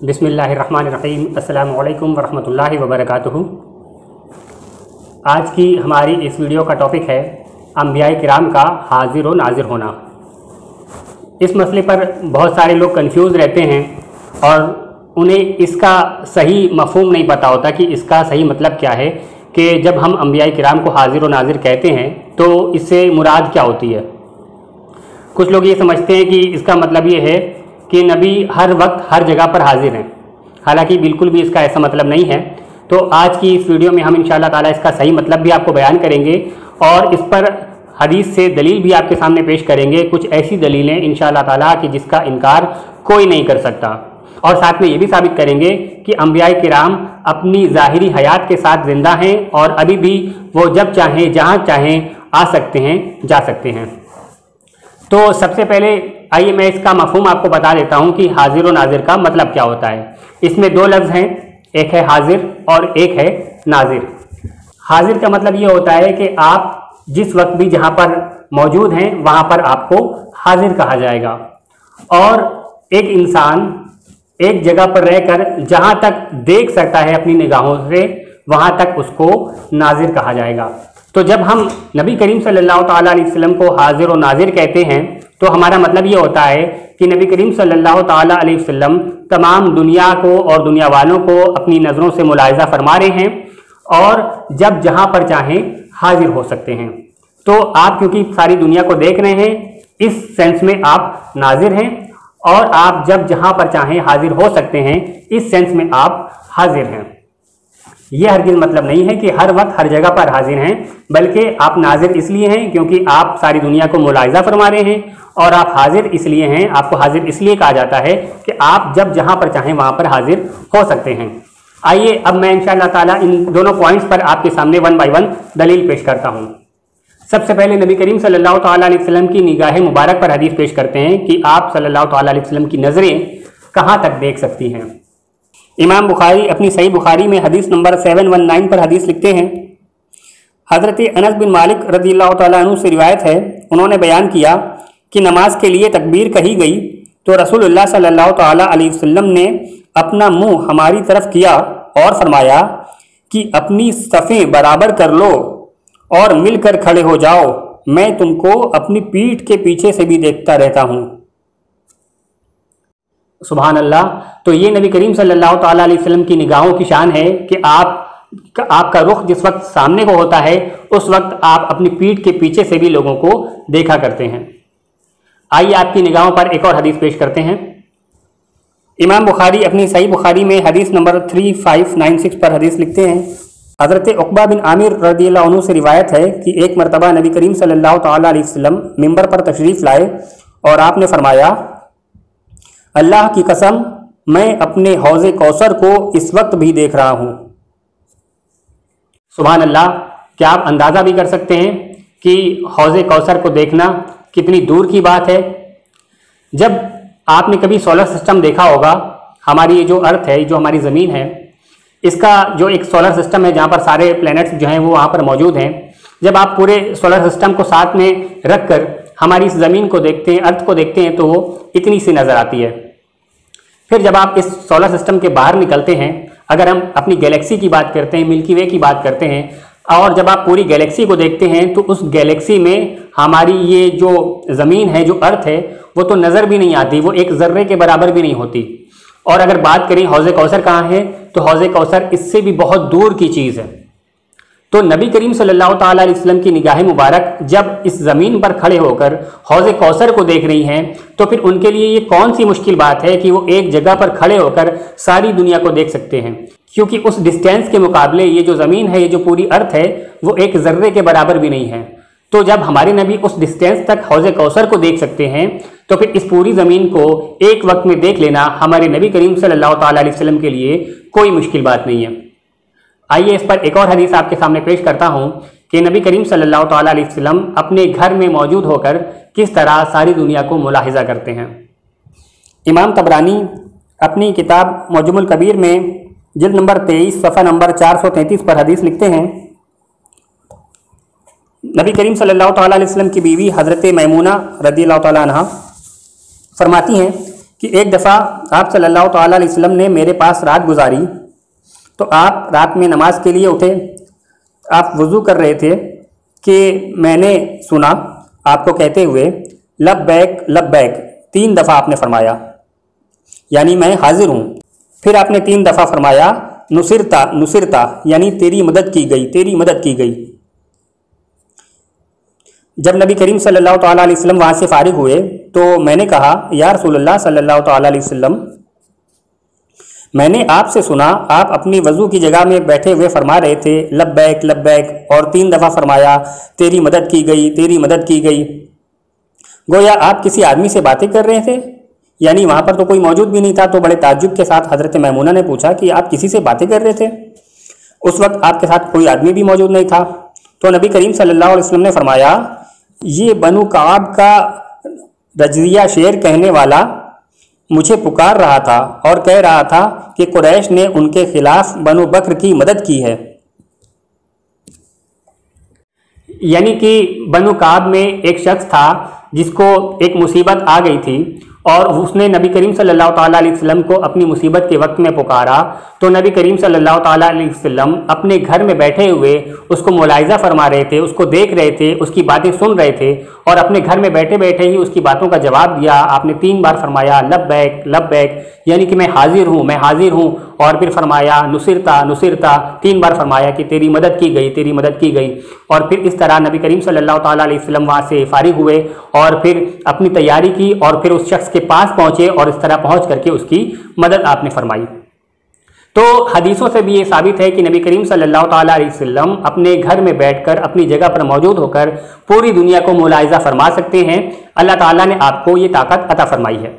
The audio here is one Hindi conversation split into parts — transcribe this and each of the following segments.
बिस्मिल्लाहिर्रहमानिर्रहीम। अस्सलामु अलैकुम वरहमतुल्लाहि वबरकातुहू। आज की हमारी इस वीडियो का टॉपिक है अंबिया किराम का हाजिर व नाजिर होना। इस मसले पर बहुत सारे लोग कंफ्यूज रहते हैं और उन्हें इसका सही मफ़हूम नहीं पता होता कि इसका सही मतलब क्या है कि जब हम अंबिया किराम को हाजिर व नाजिर कहते हैं तो इससे मुराद क्या होती है। कुछ लोग ये समझते हैं कि इसका मतलब ये है कि नबी हर वक्त हर जगह पर हाजिर हैं, हालांकि बिल्कुल भी इसका ऐसा मतलब नहीं है। तो आज की इस वीडियो में हम इंशाअल्लाह ताला इसका सही मतलब भी आपको बयान करेंगे और इस पर हदीस से दलील भी आपके सामने पेश करेंगे, कुछ ऐसी दलीलें इंशाअल्लाह ताला कि जिसका इनकार कोई नहीं कर सकता। और साथ में ये भी साबित करेंगे कि अंबिया किराम अपनी ज़ाहिरी हयात के साथ ज़िंदा हैं और अभी भी वो जब चाहें जहाँ चाहें आ सकते हैं, जा सकते हैं। तो सबसे पहले आइए मैं इसका मफहूम आपको बता देता हूं कि हाजिर व नाजिर का मतलब क्या होता है। इसमें दो लफ्ज़ हैं, एक है हाजिर और एक है नाजिर। हाजिर का मतलब ये होता है कि आप जिस वक्त भी जहां पर मौजूद हैं वहां पर आपको हाजिर कहा जाएगा, और एक इंसान एक जगह पर रहकर जहां तक देख सकता है अपनी निगाहों से वहां तक उसको नाजिर कहा जाएगा। तो जब हम नबी करीम सल्लल्लाहु ताला अलैहि वसल्लम को हाजिर और नाजिर कहते हैं तो हमारा मतलब ये होता है कि नबी करीम सल्लल्लाहु ताला अलैहि वसल्लम तमाम दुनिया को और दुनिया वालों को अपनी नज़रों से मुलाहिज़ा फरमा रहे हैं और जब जहां पर चाहें हाजिर हो सकते हैं। तो आप क्योंकि सारी दुनिया को देख रहे हैं, इस सेंस में आप नाजिर हैं, और आप जब जहां पर चाहें हाजिर हो सकते हैं, इस सेंस में आप हाजिर हैं। यह हरगिज़ मतलब नहीं है कि हर वक्त हर जगह पर हाजिर हैं, बल्कि आप नाजिर इसलिए हैं क्योंकि आप सारी दुनिया को मुलाहिज़ा फरमा रहे हैं, और आप हाजिर इसलिए हैं, आपको हाजिर इसलिए कहा जाता है कि आप जब जहां पर चाहें वहां पर हाजिर हो सकते हैं। आइए अब मैं इंशाअल्लाह ताला इन दोनों पॉइंट्स पर आपके सामने वन बाय वन दलील पेश करता हूं। सबसे पहले नबी करीम सल्लल्लाहु ताला अलैहि वसल्लम की निगाह मुबारक पर हदीस पेश करते हैं कि आप सल्लल्लाहु ताला अलैहि वसल्लम की नज़रें कहाँ तक देख सकती हैं। इमाम बुखारी अपनी सही बुखारी में हदीस नंबर 719 पर हदीस लिखते हैं, हज़रत अनस बिन मालिक रज़ियल्लाहु ताला अन्हु से रिवायत है, उन्होंने बयान किया कि नमाज के लिए तकबीर कही गई तो रसूलुल्लाह सल्लल्लाहु ताला अलैहि वसल्लम ने अपना मुंह हमारी तरफ किया और फरमाया कि अपनी सफ़ें बराबर कर लो और मिलकर खड़े हो जाओ, मैं तुमको अपनी पीठ के पीछे से भी देखता रहता हूँ। सुभान अल्लाह। तो ये नबी करीम सल्लल्लाहु ताला अलैहि वसल्लम की निगाहों की शान है कि आपका रुख जिस वक्त सामने को होता है उस वक्त आप अपनी पीठ के पीछे से भी लोगों को देखा करते हैं। आइए आपकी निगाहों पर एक और हदीस पेश करते हैं। इमाम बुखारी अपनी सही बुखारी में हदीस नंबर 3596 पर हदीस लिखते हैं, हज़रत उक़बा बिन आमिर रज़ियल्लाहु अन्हु से रिवायत है कि एक मरतबा नबी करीम सल्लल्लाहु ताला अलैहि वसल्लम मिंबर पर तशरीफ़ लाए और आपने फरमाया, अल्लाह की कसम मैं अपने हौज़े कौसर को इस वक्त भी देख रहा हूँ। सुभान अल्लाह। क्या आप अंदाज़ा भी कर सकते हैं कि हौज़े कौसर को देखना कितनी दूर की बात है। जब आपने कभी सोलर सिस्टम देखा होगा, हमारी ये जो अर्थ है, जो हमारी ज़मीन है, इसका जो एक सोलर सिस्टम है जहाँ पर सारे प्लैनेट्स जो हैं वो वहाँ पर मौजूद हैं। जब आप पूरे सोलर सिस्टम को साथ में रख कर हमारी इस ज़मीन को देखते हैं, अर्थ को देखते हैं, तो वो इतनी सी नज़र आती है। फिर जब आप इस सोलर सिस्टम के बाहर निकलते हैं, अगर हम अपनी गैलेक्सी की बात करते हैं, मिल्की वे की बात करते हैं, और जब आप पूरी गैलेक्सी को देखते हैं तो उस गैलेक्सी में हमारी ये जो ज़मीन है, जो अर्थ है, वो तो नज़र भी नहीं आती, वो एक ज़र्रे के बराबर भी नहीं होती। और अगर बात करें हौज़े कौसर कहाँ है, तो हौज़े कौसर इससे भी बहुत दूर की चीज़ है। तो नबी करीम सल्लल्लाहु ताला अलैहि वसल्लम की निगाह मुबारक जब इस ज़मीन पर खड़े होकर हौज़े कौसर को देख रही हैं, तो फिर उनके लिए ये कौन सी मुश्किल बात है कि वो एक जगह पर खड़े होकर सारी दुनिया को देख सकते हैं, क्योंकि उस डिस्टेंस के मुकाबले ये जो ज़मीन है, ये जो पूरी अर्थ है, वो एक ज़र्रे के बराबर भी नहीं है। तो जब हमारे नबी उस डिस्टेंस तक हौज़े कौसर को देख सकते हैं, तो फिर इस पूरी ज़मीन को एक वक्त में देख लेना हमारे नबी करीम सल्लल्लाहु ताला अलैहि वसल्लम के लिए कोई मुश्किल बात नहीं है। आइए इस पर एक और हदीस आपके सामने पेश करता हूँ कि नबी करीम सल्लल्लाहु ताला अलैहि वसल्लम अपने घर में मौजूद होकर किस तरह सारी दुनिया को मुलाहिज़ा करते हैं। इमाम तबरानी अपनी किताब मुअज्जमुल कबीर में जिल्द नंबर 23 सफ़ा नंबर 433 पर हदीस लिखते हैं, नबी करीम सल्लल्लाहु ताला अलैहि वसल्लम की बीवी हज़रत मैमूना रज़ियल्लाहु ताला अन्हा फरमाती हैं कि एक दफ़ा आप सल्लल्लाहु ताला अलैहि वसल्लम ने मेरे पास रात गुजारी, तो आप रात में नमाज के लिए उठे, आप वज़ू कर रहे थे कि मैंने सुना आपको कहते हुए लब्बैक लब्बैक 3 दफ़ा आपने फरमाया, यानी मैं हाजिर हूँ। फिर आपने 3 दफ़ा फरमाया नुसिरता नुसिरता, यानी तेरी मदद की गई, तेरी मदद की गई। जब नबी करीम सल्लल्लाहु ताला अलैहि वसल्लम वहाँ से फारिग हुए तो मैंने कहा या रसूलुल्लाह सल्लल्लाहु ताला अलैहि वसल्लम, मैंने आपसे सुना आप अपनी वज़ू की जगह में बैठे हुए फरमा रहे थे लब्बैक लब्बैक, और 3 दफ़ा फरमाया तेरी मदद की गई, तेरी मदद की गई। गोया आप किसी आदमी से बातें कर रहे थे, यानी वहाँ पर तो कोई मौजूद भी नहीं था। तो बड़े ताज्जुब के साथ हज़रत मैमूना ने पूछा कि आप किसी से बातें कर रहे थे? उस वक्त आपके साथ कोई आदमी भी मौजूद नहीं था। तो नबी करीम सल्लल्लाहु अलैहि वसल्लम ने फरमाया ये बनु काब का रजविया शेर कहने वाला मुझे पुकार रहा था और कह रहा था कि कुरैश ने उनके खिलाफ बनु बकर की मदद की है। यानी कि बनु काब में एक शख्स था जिसको एक मुसीबत आ गई थी और उसने नबी करीम सल्लल्लाहु ताला अलैहि वसल्लम को अपनी मुसीबत के वक्त में पुकारा। तो नबी करीम सल्लल्लाहु ताला अलैहि वसल्लम अपने घर में बैठे हुए उसको मुलाहिज़ा फरमा रहे थे, उसको देख रहे थे, उसकी बातें सुन रहे थे और अपने घर में बैठे बैठे ही उसकी बातों का जवाब दिया। आपने 3 बार फरमाया लब्बैक लब्बैक, यानी कि मैं हाजिर हूँ, मैं हाजिर हूँ। और फिर फरमाया नुसिरता नुसिरता, 3 बार फरमाया कि तेरी मदद की गई, तेरी मदद की गई। और फिर इस तरह नबी करीम सल्लल्लाहु ताला अलैहि वसल्लम वहाँ से फारिग हुए और फिर अपनी तैयारी की और फिर उस शख्स के पास पहुँचे और इस तरह पहुँच करके उसकी मदद आपने फरमाई। तो हदीसों से भी ये साबित है कि नबी करीम सल्लल्लाहु ताला अलैहि वसल्लम अपने घर में बैठकर अपनी जगह पर मौजूद होकर पूरी दुनिया को मुलाहिज़ा फरमा सकते हैं। अल्लाह ताला ने आपको ये ताकत अता फरमाई है।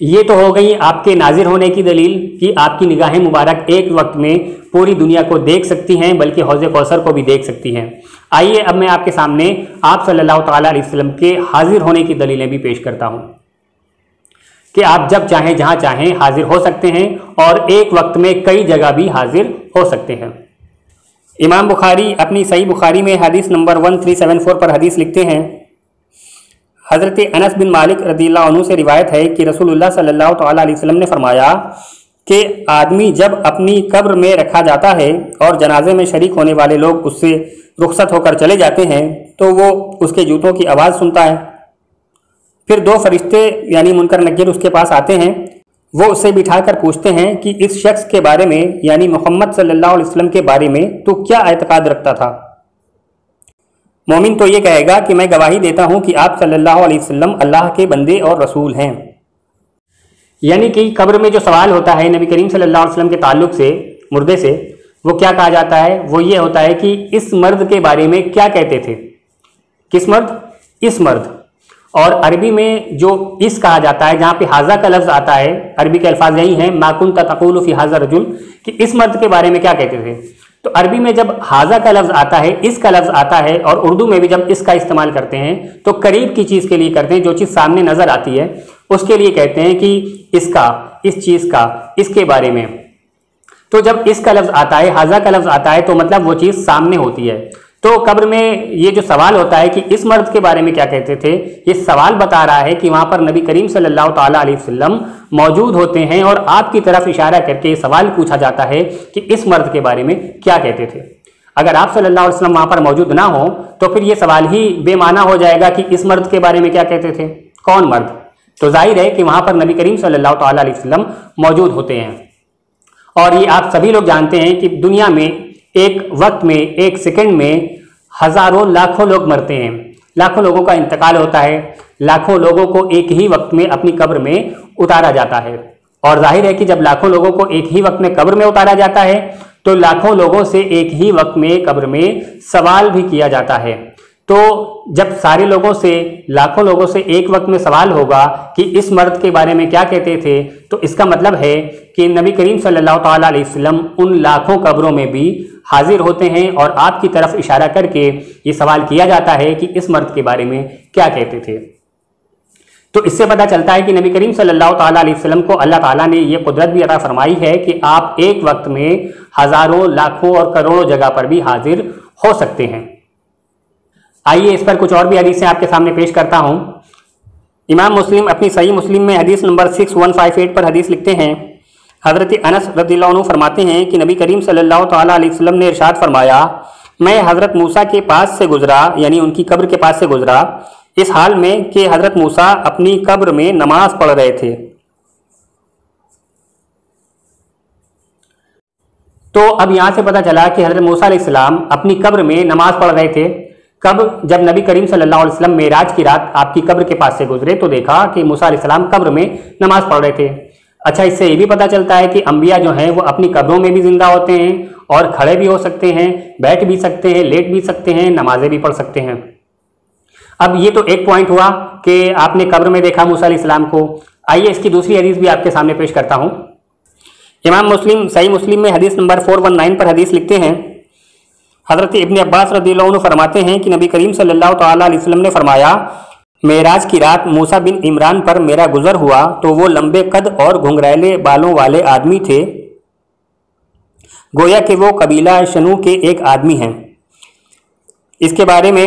ये तो हो गई आपके नाजिर होने की दलील कि आपकी निगाहें मुबारक एक वक्त में पूरी दुनिया को देख सकती हैं, बल्कि हौज़े कौसर को भी देख सकती हैं। आइए अब मैं आपके सामने आप सल्लल्लाहु ताला अलैहि वसल्लम के हाजिर होने की दलीलें भी पेश करता हूँ कि आप जब चाहें जहाँ चाहें हाजिर हो सकते हैं और एक वक्त में कई जगह भी हाजिर हो सकते हैं। इमाम बुखारी अपनी सही बुखारी में हदीस नंबर 1374 पर हदीस लिखते हैं, हज़रत अनस बिन मालिक रज़ियल्लाहु अन्हु से रिवायत है कि रसूलुल्लाह सल्लल्लाहु ताला अलैहि वसल्लम ने फरमाया कि आदमी जब अपनी कब्र में रखा जाता है और जनाजे में शरीक होने वाले लोग उससे रुखसत होकर चले जाते हैं तो वो उसके जूतों की आवाज़ सुनता है। फिर 2 फरिश्ते यानी मुनकर नकीर उसके पास आते हैं। वो उससे बिठाकर पूछते हैं कि इस शख्स के बारे में यानी मोहम्मद सल्लल्लाहु अलैहि वसल्लम के बारे में तो क्या एतकाद रखता था? मोमिन तो ये कहेगा कि मैं गवाही देता हूँ कि आप सल्लल्लाहु अलैहि वसल्लम अल्लाह के बंदे और रसूल हैं। यानी कि कब्र में जो सवाल होता है नबी करीम सल्लल्लाहु अलैहि वसल्लम के ताल्लुक से मुर्दे से, वो क्या कहा जाता है? वो ये होता है कि इस मर्द के बारे में क्या कहते थे। किस मर्द? इस मर्द। और अरबी में जो इस कहा जाता है, जहाँ पे हाजा का लफ्ज़ आता है, अरबी के अल्फाज यही हैं मा कुन्ता तक़ूलु फ़ी हाज़ा रजुल, कि इस मर्द के बारे में क्या कहते थे। तो अरबी में जब हाजा का लफ्ज़ आता है, इस का लफ्ज़ आता है, और उर्दू में भी जब इसका इस्तेमाल करते हैं तो करीब की चीज़ के लिए करते हैं, जो चीज़ सामने नज़र आती है उसके लिए कहते हैं कि इसका, इस चीज़ का, इसके बारे में। तो जब इसका लफ्ज़ आता है, हाजा का लफ्ज़ आता है, तो मतलब वो चीज़ सामने होती है। तो कब्र में ये जो सवाल होता है कि इस मर्द के बारे में क्या कहते थे, ये सवाल बता रहा है कि वहाँ पर नबी करीम सल्लल्लाहु ताला अलैहि वसल्लम मौजूद होते हैं और आपकी तरफ इशारा करके सवाल पूछा जाता है कि इस मर्द के बारे में क्या कहते थे। अगर आप सल्लल्लाहु अलैहि वसल्लम वहाँ पर मौजूद ना हो तो फिर ये सवाल ही बेमाना हो जाएगा कि इस मर्द के बारे में क्या कहते थे, कौन मर्द। तो जाहिर है कि वहाँ पर नबी करीम सल्लल्लाहु ताला अलैहि वसल्लम मौजूद होते हैं। और ये आप सभी लोग जानते हैं कि दुनिया में एक वक्त में, एक सेकंड में हज़ारों लाखों लोग मरते हैं, लाखों लोगों का इंतकाल होता है, लाखों लोगों को एक ही वक्त में अपनी कब्र में उतारा जाता है। और जाहिर है कि जब लाखों लोगों को एक ही वक्त में कब्र में उतारा जाता है तो लाखों लोगों से एक ही वक्त में कब्र में सवाल भी किया जाता है। तो जब सारे लोगों से, लाखों लोगों से एक वक्त में सवाल होगा कि इस मर्द के बारे में क्या कहते थे, तो इसका मतलब है कि नबी करीम सल्लल्लाहु ताला अलैहि वसल्लम उन लाखों कब्रों में भी हाजिर होते हैं और आपकी तरफ इशारा करके ये सवाल किया जाता है कि इस मर्द के बारे में क्या कहते थे। तो इससे पता चलता है कि नबी करीम सल्लल्लाहु ताला अलैहि वसल्लम को अल्लाह ताला ने ये कुदरत भी अता फरमाई है कि आप एक वक्त में हज़ारों, लाखों और करोड़ों जगह पर भी हाजिर हो सकते हैं। आइए इस पर कुछ और भी हदीसें आपके सामने पेश करता हूँ। इमाम मुस्लिम अपनी सही मुस्लिम में हदीस नंबर 6158 पर हदीस लिखते हैं, हज़रत अनस रज़ियल्लाहु अन्हु फरमाते हैं कि नबी करीम सल्लल्लाहु तआला अलैहि वसल्लम ने इरशाद फरमाया, मैं हज़रत मूसा के पास से गुजरा, यानी उनकी कब्र के पास से गुजरा, इस हाल में कि हज़रत मूसा अपनी कब्र में नमाज पढ़ रहे थे। तो अब यहाँ से पता चला कि हज़रत मूसा अलैहिस्सलाम अपनी कब्र में नमाज पढ़ रहे थे। कब? जब नबी करीम सल्लल्लाहु अलैहि वसल्लम मेराज की रात आपकी कब्र के पास से गुजरे तो देखा कि मूसा अलैहिस्सलाम कब्र में नमाज पढ़ रहे थे। अच्छा, इससे ये भी पता चलता है कि अंबिया जो हैं वो अपनी कब्रों में भी जिंदा होते हैं और खड़े भी हो सकते हैं, बैठ भी सकते हैं, लेट भी सकते हैं, नमाजें भी पढ़ सकते हैं। अब ये तो एक पॉइंट हुआ कि आपने कब्र में देखा मूसा अलैहिस्सलाम को। आइए इसकी दूसरी हदीस भी आपके सामने पेश करता हूँ। इमाम मुस्लिम सही मुस्लिम में हदीस नंबर 419 पर हदीस लिखते हैं, हज़रत इब्न अब्बास रज़ियल्लाहु अन्हु फरमाते हैं कि नबी करीम सल्लल्लाहु तआला अलैहि वसल्लम ने फरमाया, मेराज की रात मूसा बिन इमरान पर मेरा गुजर हुआ तो वो लंबे कद और घुंघरैले बालों वाले आदमी थे, गोया कि वो कबीला शनू के एक आदमी हैं। इसके बारे में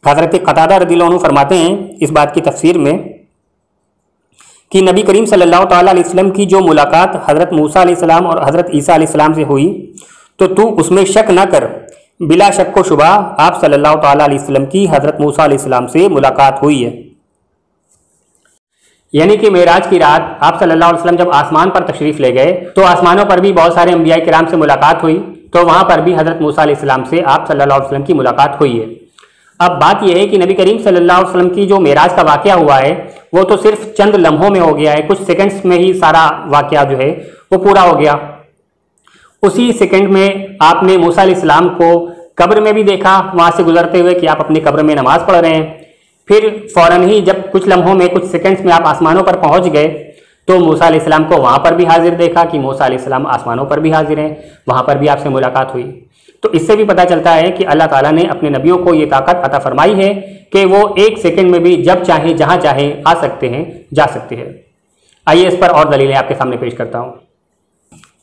हज़रत कतादा रज़ियल्लाहु अन्हु फरमाते हैं इस बात की तफसीर में कि नबी करीम सल्लल्लाहु तआला अलैहि वसल्लम की जो मुलाकात हज़रत मूसा अलैहिस्सलाम और हज़रत ईसा अलैहिस्सलाम से हुई तो तू उसमें शक न कर, बिला शक व शुबा आप सल्लल्लाहु तआला अलैहि वसल्लम की हज़रत मूसा अलैहिस्सलाम से मुलाकात हुई है। यानी कि मेराज की रात आप सल्लल्लाहु अलैहि वसल्लम जब आसमान पर तशरीफ़ ले गए तो आसमानों पर भी बहुत सारे अंबिया किराम से मुलाकात हुई, तो वहाँ पर भी हज़रत मूसा अलैहिस्सलाम से आप सल्लल्लाहु अलैहि वसल्लम की मुलाकात हुई है। अब बात यह है कि नबी करीम सल्लल्लाहु अलैहि वसल्लम की जो मेराज का वाक़या हुआ है वो तो सिर्फ चंद लम्हों में हो गया है, कुछ सेकंड्स में ही सारा वाक़या जो है वो पूरा हो गया। उसी सेकंड में आपने मूसा अलैहिस्सलाम को कब्र में भी देखा, वहाँ से गुजरते हुए कि आप अपनी कब्र में नमाज पढ़ रहे हैं। फिर फ़ौरन ही जब कुछ लम्हों में, कुछ सेकंड्स में आप आसमानों पर पहुँच गए तो मूसा अलैहिस्सलाम को वहाँ पर भी हाजिर देखा कि मूसा अलैहिस्सलाम आसमानों पर भी हाजिर हैं, वहाँ पर भी आपसे मुलाकात हुई। तो इससे भी पता चलता है कि अल्लाह ताला ने अपने नबियों को ये ताकत अता फरमाई है कि वो एक सेकंड में भी जब चाहे जहाँ चाहे आ सकते हैं, जा सकते हैं। आइए इस पर और दलीलें आपके सामने पेश करता हूँ।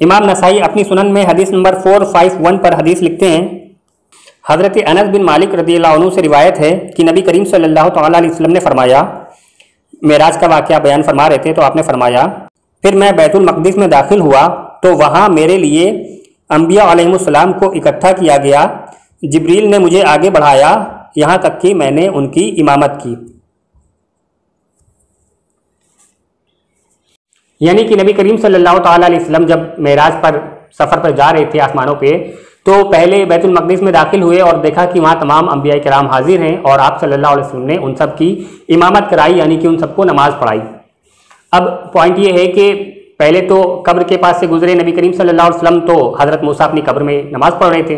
इमाम नसाई अपनी सुनन में हदीस नंबर 451 पर हदीस लिखते हैं, हज़रत अनस बिन मालिक रज़ियल्लाहु अन्हु से रिवायत है कि नबी करीम सल्लल्लाहु तआला अलैहि वसल्लम ने फरमाया, मेराज का वाक़या बयान फरमा रहे थे तो आपने फरमाया, फिर मैं बैतुल मक़दिस में दाखिल हुआ तो वहाँ मेरे लिए अंबिया अलैहिमुस्सलाम को इकट्ठा किया गया। जिब्रील ने मुझे आगे बढ़ाया यहाँ तक कि मैंने उनकी इमामत की। यानी कि नबी करीम सल्लल्लाहु तआला अलैहि वसल्लम जब मेराज पर सफ़र पर जा रहे थे आसमानों पे, तो पहले बैतुल मक़दिस में दाखिल हुए और देखा कि वहाँ तमाम अंबिया किराम हाजिर हैं और आप सल्लल्लाहु अलैहि वसल्लम ने उन सब की इमामत कराई, यानी कि उन सबको नमाज पढ़ाई। अब पॉइंट ये है कि पहले तो कब्र के पास से गुजरे नबी करीम सल्लल्लाहु अलैहि वसल्लम, तो हज़रत मूसा अपनी कब्र में नमाज पढ़ रहे थे।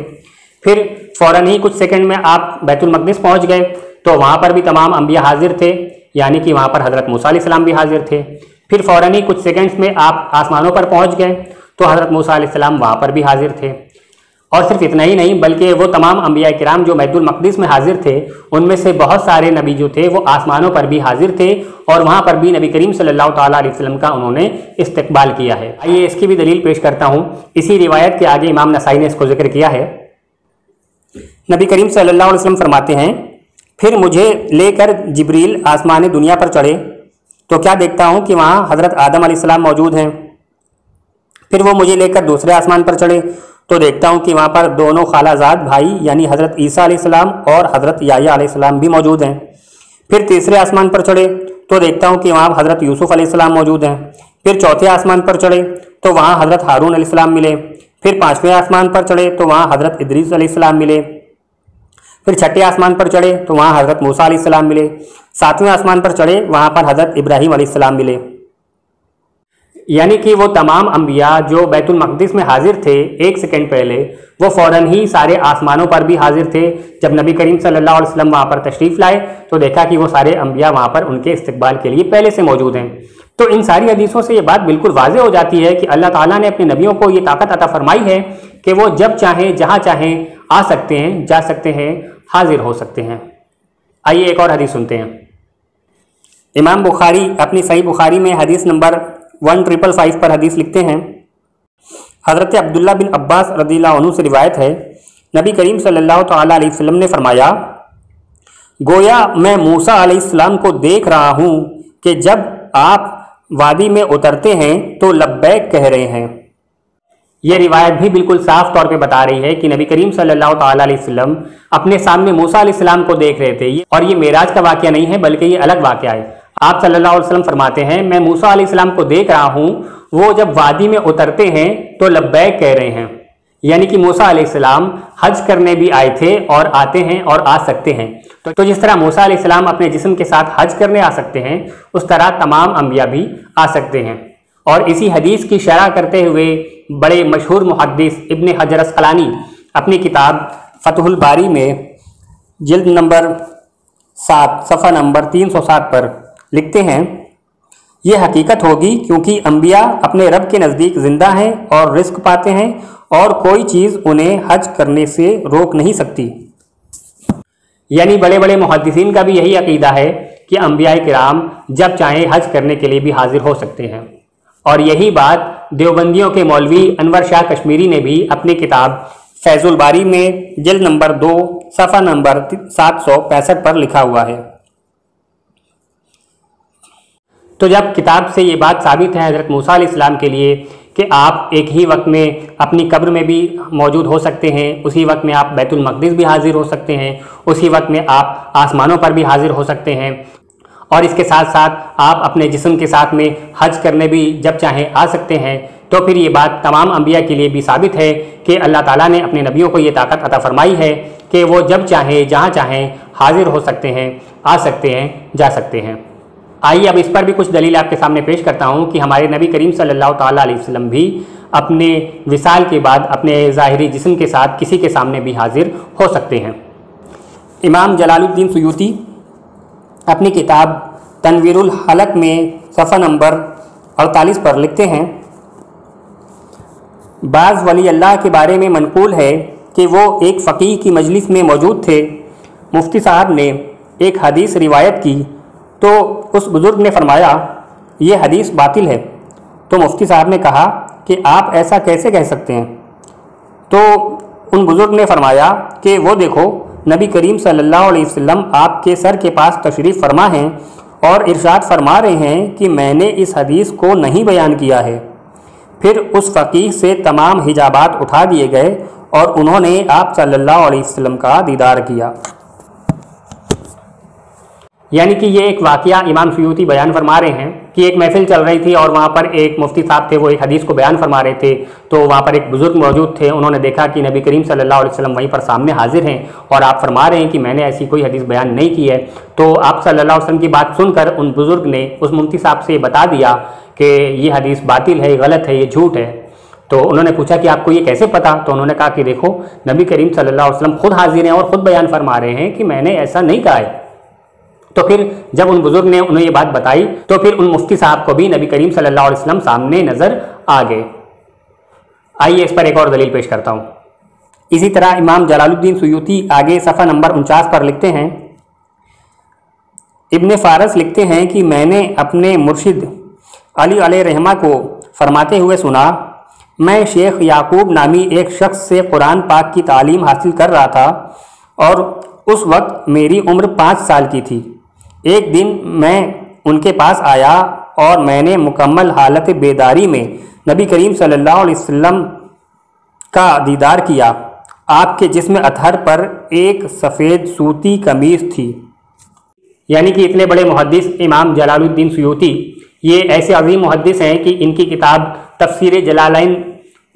फिर फ़ौरन ही कुछ सेकंड में आप बैतुल मक़दिस पहुँच गए तो वहाँ पर भी तमाम अंबिया हाजिर थे, यानी कि वहाँ पर हज़रत मूसा अलैहिस्सलाम भी हाजिर थे। फिर फ़ौरन ही कुछ सेकंड्स में आप आसमानों पर पहुँच गए तो हज़रत मूसा अलैहिस्सलाम वहाँ पर भी हाजिर थे। और सिर्फ इतना ही नहीं बल्कि वो तमाम अंबिया किराम जो बैतुल मक़दिस में हाजिर थे उनमें से बहुत सारे नबी जो थे वो आसमानों पर भी हाजिर थे और वहाँ पर भी नबी करीम सल्लल्लाहु तआला अलैहि वसल्लम का उन्होंने इस्तकबाल किया है। आइए इसकी भी दलील पेश करता हूँ। इसी रिवायत के आगे इमाम नसाई ने इसको जिक्र किया है। नबी करीम सल्लल्लाहु अलैहि वसल्लम फरमाते हैं, फिर मुझे लेकर जिब्रील आसमान दुनिया पर चढ़े तो क्या देखता हूँ कि वहाँ हज़रत आदम अलैहिस्सलाम मौजूद हैं। फिर वो मुझे लेकर दूसरे आसमान पर चढ़े तो देखता हूँ कि वहाँ पर दोनों खालाजाद भाई यानी हज़रत ईसा अलैहिस्सलाम और हज़रत याह्या अलैहिस्सलाम भी मौजूद हैं। फिर तीसरे आसमान पर चढ़े तो देखता हूँ कि वहाँ हज़रत यूसुफ़ अलैहिस्सलाम मौजूद हैं। फिर चौथे आसमान पर चढ़े तो वहाँ हज़रत हारून अलैहिस्सलाम मिले। फिर पाँचवें आसमान पर चढ़े तो वहाँ हज़रत इदरीस अलैहिस्सलाम मिले। फिर छठे आसमान पर चढ़े तो वहाँ हज़रत मूसा अलैहिस्सलाम मिले। सातवें आसमान पर चढ़े वहाँ पर हज़रत इब्राहीम अलैहिस्सलाम मिले। यानी कि वो तमाम अंबिया जो बैतुल मक़दिस में हाजिर थे एक सेकंड पहले, वो फ़ौरन ही सारे आसमानों पर भी हाजिर थे। जब नबी करीम सल्लल्लाहु अलैहि वसल्लम वहाँ पर तशरीफ़ लाए तो देखा कि वो सारे अंबिया वहाँ पर उनके इस्तकबाल के लिए पहले से मौजूद हैं। तो इन सारी हदीसों से ये बात बिल्कुल वाज़ेह हो जाती है कि अल्लाह ताला ने अपने नबियों को ये ताकत अता फरमाई है कि वो जब चाहें जहाँ चाहें आ सकते हैं, जा सकते हैं, हाजिर हो सकते हैं। आइए एक और हदीस सुनते हैं। इमाम बुखारी अपनी सही बुखारी में हदीस नंबर 1555 पर हदीस लिखते हैं, हज़रत अब्दुल्ला बिन अब्बास रज़ियल्लाहु अन्हु से रिवायत है, नबी करीम सल्लल्लाहु तआला अलैहि वसल्लम ने फरमाया, गोया मैं मूसा अलैहिस्सलाम को देख रहा हूँ कि जब आप वादी में उतरते हैं तो लब्बैक कह रहे हैं। ये रिवायत भी बिल्कुल साफ तौर पे बता रही है कि नबी करीम सल्लल्लाहु ताला अलैहि वसल्लम अपने सामने मूसा अलैहिस्सलाम को देख रहे थे। और ये मेराज का वाक़या नहीं है, बल्कि ये अलग वाक़या है। आप सल्लल्लाहु अलैहि वसल्लम फरमाते हैं, मैं मूसा अलैहिस्सलाम को देख रहा हूँ, वो जब वादी में उतरते हैं तो लब्बैक कह रहे हैं। यानी कि मूसा अलैहिस्सलाम हज करने भी आए थे और आते हैं और आ सकते हैं। तो जिस तरह मूसा अलैहिस्सलाम अपने जिस्म के साथ हज करने आ सकते हैं, उस तरह तमाम अंबिया भी आ सकते हैं। और इसी हदीस की शरह करते हुए बड़े मशहूर मुहद्दिस इब्न हजर अस्क़लानी अपनी किताब फतहुल बारी में जिल्द नंबर 7 सफ़ा नंबर 307 पर लिखते हैं, ये हकीकत होगी क्योंकि अंबिया अपने रब के नज़दीक ज़िंदा हैं और रिस्क पाते हैं और कोई चीज़ उन्हें हज करने से रोक नहीं सकती। यानी बड़े बड़े मुहद्दिसीन का भी यही अकीदा है कि अंबिया किराम जब चाहें हज करने के लिए भी हाजिर हो सकते हैं। और यही बात देवबंदियों के मौलवी अनवर शाह कश्मीरी ने भी अपनी किताब फैज़ुल बारी में जिल्द नंबर 2 सफ़ा नंबर 765 पर लिखा हुआ है। तो जब किताब से ये बात साबित है हज़रत मूसा अलैहिस्सलाम के लिए कि आप एक ही वक्त में अपनी कब्र में भी मौजूद हो सकते हैं, उसी वक्त में आप बैतुल मक़दिस भी हाजिर हो सकते हैं, उसी वक्त में आप आसमानों पर भी हाजिर हो सकते हैं, और इसके साथ साथ आप अपने जिस्म के साथ में हज करने भी जब चाहें आ सकते हैं, तो फिर ये बात तमाम अंबिया के लिए भी साबित है कि अल्लाह ताला ने अपने नबियों को ये ताकत अता फरमाई है कि वो जब चाहें जहाँ चाहें हाजिर हो सकते हैं, आ सकते हैं, जा सकते हैं। आइए अब इस पर भी कुछ दलील आपके सामने पेश करता हूँ कि हमारे नबी करीम सल्लल्लाहु ताला अलैहि वसल्लम भी अपने विसाल के बाद अपने ज़ाहिरी जिस्म के साथ किसी के सामने भी हाजिर हो सकते हैं। इमाम जलालुद्दीन सुयूती अपनी किताब तनवीरुल हलक में सफ़ा नंबर 48 पर लिखते हैं, बाज़ वली अल्लाह के बारे में मनकूल है कि वो एक फ़कीह की मजलिस में मौजूद थे। मुफ्ती साहब ने एक हदीस रिवायत की तो उस बुज़ुर्ग ने फरमाया, ये हदीस बातिल है। तो मुफ्ती साहब ने कहा कि आप ऐसा कैसे कह सकते हैं? तो उन बुज़ुर्ग ने फरमाया कि वो देखो, नबी करीम सल्लल्लाहु अलैहि वसल्लम आपके सर के पास तशरीफ़ फरमा हैं और इरशाद फरमा रहे हैं कि मैंने इस हदीस को नहीं बयान किया है। फिर उस फ़कीह से तमाम हिजाबात उठा दिए गए और उन्होंने आप सल्लल्लाहु अलैहि वसल्लम का दीदार किया। यानी कि ये एक वाक़या इमाम सुयूती बयान फरमा रहे हैं कि एक महफिल चल रही थी और वहाँ पर एक मुफ्ती साहब थे, वो एक हदीस को बयान फरमा रहे थे। तो वहाँ पर एक बुज़ुर्ग मौजूद थे, उन्होंने देखा कि नबी करीम सल्लल्लाहु अलैहि वसल्लम वहीं पर सामने हाजिर हैं और आप फरमा रहे हैं कि मैंने ऐसी कोई हदीस बयान नहीं की है। तो आप सल्लल्लाहु अलैहि वसल्लम की बात सुनकर उन बुज़ुर्ग ने उस मुफ्ती साहब से बता दिया कि ये हदीस बातिल है, गलत है, ये झूठ है। तो उन्होंने पूछा कि आपको ये कैसे पता? तो उन्होंने कहा कि देखो, नबी करीम सल्लल्लाहु अलैहि वसल्लम खुद हाजिर हैं और ख़ुद बयान फरमा रहे हैं कि मैंने ऐसा नहीं कहा है। तो फिर जब उन बुजुर्ग ने उन्हें ये बात बताई तो फिर उन मुफ्ती साहब को भी नबी करीम सल्लल्लाहु अलैहि वसल्लम सामने नज़र आ गए। आइए इस पर एक और दलील पेश करता हूँ। इसी तरह इमाम जलालुद्दीन सुयूती आगे सफ़ा नंबर 49 पर लिखते हैं, इब्न फारस लिखते हैं कि मैंने अपने मुर्शिद अली अलैहिर्रहमा को फरमाते हुए सुना, मैं शेख याकूब नामी एक शख्स से कुरान पाक की तालीम हासिल कर रहा था और उस वक्त मेरी उम्र 5 साल की थी। एक दिन मैं उनके पास आया और मैंने मुकम्मल हालत बेदारी में नबी करीम सल्लल्लाहु अलैहि वसल्लम का दीदार किया। आपके जिस्म अतहर पर एक सफ़ेद सूती कमीज़ थी। यानी कि इतने बड़े मुहद्दिस इमाम जलालुद्दीन सुयूती ये ऐसे अजीम मुहद्दिस हैं कि इनकी किताब तफसीर जलालैन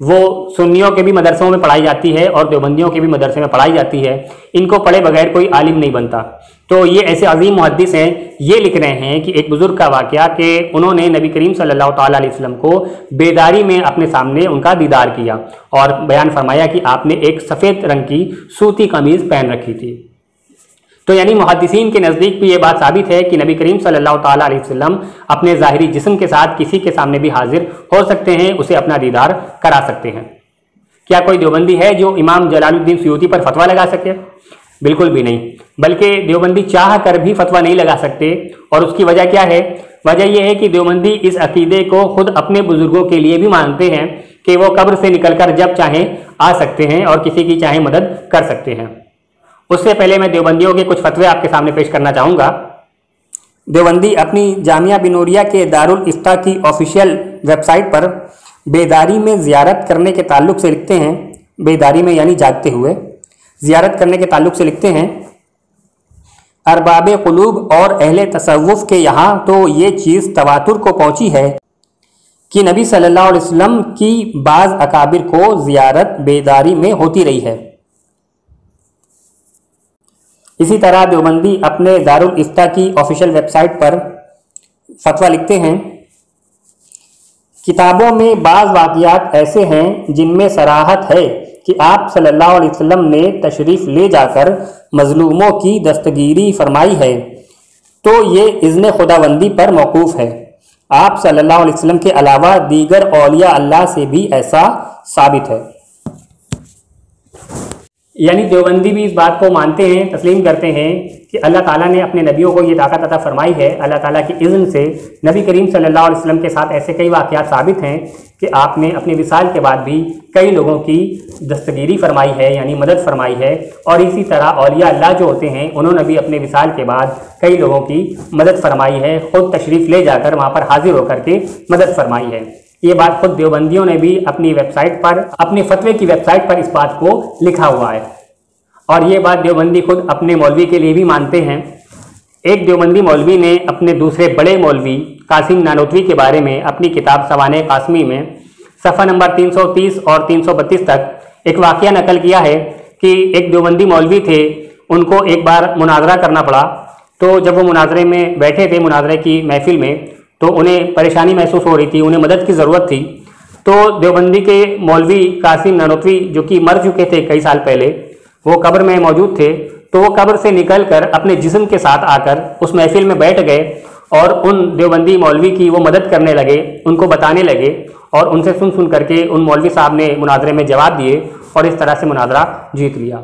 वो सुन्नियों के भी मदरसों में पढ़ाई जाती है और देवबंदियों के भी मदरसे में पढ़ाई जाती है। इनको पढ़े बगैर कोई आलिम नहीं बनता। तो ये ऐसे अजीम मुहद्दिस हैं, ये लिख रहे हैं कि एक बुज़ुर्ग का वाक़या कि उन्होंने नबी करीम सल्लल्लाहु ताला अलैहि वसल्लम को बेदारी में अपने सामने उनका दीदार किया और बयान फरमाया कि आपने एक सफ़ेद रंग की सूती कमीज़ पहन रखी थी। तो यानी मुहद्दिसीन के नज़दीक भी ये बात साबित है कि नबी करीम सल्लल्लाहु ताला अलैहि वसल्लम अपने ज़ाहिरी जिस्म के साथ किसी के सामने भी हाजिर हो सकते हैं, उसे अपना दीदार करा सकते हैं। क्या कोई देवबंदी है जो इमाम जलालुद्दीन सुयूती पर फतवा लगा सके? बिल्कुल भी नहीं। बल्कि देवबंदी चाह कर भी फतवा नहीं लगा सकते। और उसकी वजह क्या है? वजह यह है कि देवबंदी इस अकीदे को खुद अपने बुजुर्गों के लिए भी मानते हैं कि वो कब्र से निकलकर जब चाहें आ सकते हैं और किसी की चाहे मदद कर सकते हैं। उससे पहले मैं देवबंदियों के कुछ फतवे आपके सामने पेश करना चाहूँगा। देवबंदी अपनी जामिया बिनूरिया के दारुल इफ्ता की ऑफिशियल वेबसाइट पर बेदारी में ज़ियारत करने के ताल्लुक से लिखते हैं, बेदारी में यानी जागते हुए ज़ियारत करने के ताल्लुक से लिखते हैं, अरबाब कुलूब और अहले तसव्वुफ़ के यहाँ तो ये चीज़ तवातुर को पहुँची है कि नबी सल्लल्लाहु अलैहि वसल्लम की बाज़ अकाबिर को ज़ियारत बेदारी में होती रही है। इसी तरह देवबंदी अपने दारुल इफ्ता की ऑफिशियल वेबसाइट पर फतवा लिखते हैं, किताबों में बाज़ वाक़ियात ऐसे हैं जिनमें सराहत है कि आप सल्लल्लाहु अलैहि वसल्लम ने तशरीफ़ ले जाकर मज़लूमों की दस्तगीरी फरमाई है, तो ये इज़्न खुदाबंदी पर मौकूफ़ है। आप सल्लल्लाहु अलैहि वसल्लम के अलावा दीगर औलिया अल्लाह से भी ऐसा साबित है। यानी देवबंदी भी इस बात को मानते हैं, तस्लीम करते हैं कि अल्लाह ताला ने अपने नबियों को ये ताकत अता फरमाई है। अल्लाह ताला की इज़्न से नबी करीम सल्लल्लाहु अलैहि वसल्लम के साथ ऐसे कई वाक़यात साबित हैं कि आपने अपने विसाल के बाद भी कई लोगों की दस्तगीरी फरमाई है, यानी मदद फरमाई है। और इसी तरह औलिया अल्लाह जो होते हैं उन्होंने भी अपने विसाल के बाद कई लोगों की मदद फरमाई है, ख़ुद तशरीफ़ ले जाकर वहाँ पर हाजिर होकर के मदद फरमाई है। ये बात खुद देवबंदियों ने भी अपनी वेबसाइट पर, अपने फतवे की वेबसाइट पर इस बात को लिखा हुआ है। और ये बात देवबंदी खुद अपने मौलवी के लिए भी मानते हैं। एक देवबंदी मौलवी ने अपने दूसरे बड़े मौलवी कासिम नानोतवी के बारे में अपनी किताब सवाने कासमी में सफ़ा नंबर 330 और 332 तक एक वाक़या नकल किया है कि एक देवबंदी मौलवी थे, उनको एक बार मुनाजरा करना पड़ा। तो जब वो मुनाजरे में बैठे थे, मुनाजरे की महफिल में, तो उन्हें परेशानी महसूस हो रही थी, उन्हें मदद की ज़रूरत थी। तो देवबंदी के मौलवी कासिम नानोतवी जो कि मर चुके थे कई साल पहले, वो कब्र में मौजूद थे। तो वो कब्र से निकलकर अपने जिस्म के साथ आकर उस महफिल में बैठ गए और उन देवबंदी मौलवी की वो मदद करने लगे, उनको बताने लगे और उनसे सुन करके उन मौलवी साहब ने मुनाजरे में जवाब दिए और इस तरह से मुनाजरा जीत लिया।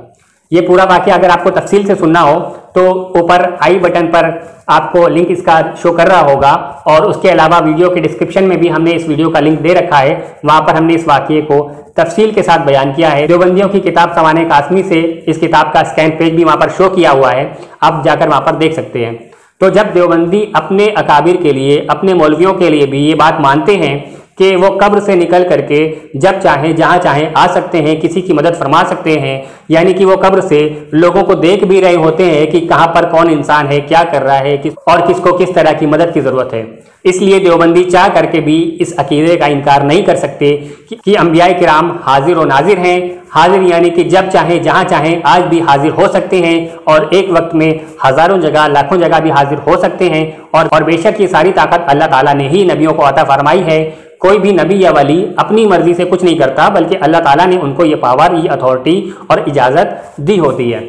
ये पूरा वाक़या अगर आपको तफसील से सुनना हो तो ऊपर आई बटन पर आपको लिंक इसका शो कर रहा होगा, और उसके अलावा वीडियो के डिस्क्रिप्शन में भी हमने इस वीडियो का लिंक दे रखा है, वहाँ पर हमने इस वाक़ये को तफसील के साथ बयान किया है। देवबंदियों की किताब सवाने कासमी से इस किताब का स्कैन पेज भी वहाँ पर शो किया हुआ है, आप जाकर वहाँ पर देख सकते हैं। तो जब देवबंदी अपने अकाबिर के लिए, अपने मौलवियों के लिए भी ये बात मानते हैं कि वो कब्र से निकल करके जब चाहें जहाँ चाहें आ सकते हैं, किसी की मदद फरमा सकते हैं, यानी कि वो कब्र से लोगों को देख भी रहे होते हैं कि कहाँ पर कौन इंसान है, क्या कर रहा है, और किसको किस तरह की मदद की ज़रूरत है। इसलिए देवबंदी चाह करके भी इस अकीदे का इनकार नहीं कर सकते कि अंबिया किराम हाजिर और नाजिर हैं। हाजिर यानी कि जब चाहें जहाँ चाहें आज भी हाजिर हो सकते हैं, और एक वक्त में हज़ारों जगह, लाखों जगह भी हाजिर हो सकते हैं। और बेशक ये सारी ताकत अल्लाह ताला ने ही नबियों को अता फरमाई है। कोई भी नबी या वली अपनी मर्जी से कुछ नहीं करता, बल्कि अल्लाह ताला ने उनको ये पावर, ये अथॉरिटी और इजाज़त दी होती है।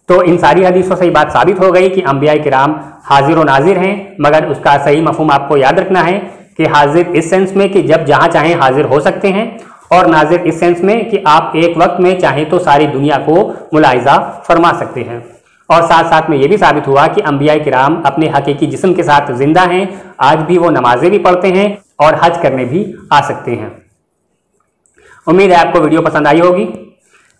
तो इन सारी हदीसों से ये बात साबित हो गई कि अंबिया किराम हाजिर और नाजिर हैं, मगर उसका सही मफहूम आपको याद रखना है कि हाजिर इस सेंस में कि जब जहाँ चाहें हाजिर हो सकते हैं, और नाजिर इस सेंस में कि आप एक वक्त में चाहें तो सारी दुनिया को मुलाहिजा फरमा सकते हैं। और साथ साथ में ये भी साबित हुआ कि अंबिया किराम अपने हकीकी जिस्म के साथ जिंदा हैं, आज भी वो नमाजें भी पढ़ते हैं और हज करने भी आ सकते हैं। उम्मीद है आपको वीडियो पसंद आई होगी।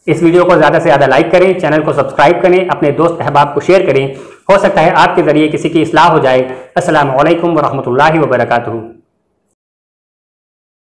इस वीडियो को ज़्यादा से ज़्यादा लाइक करें, चैनल को सब्सक्राइब करें, अपने दोस्त अहबाब को शेयर करें। हो सकता है आपके ज़रिए किसी की इस्लाह हो जाए। अस्सलामु अलैकुम वरहमतुल्लाहि वबरकातुहू।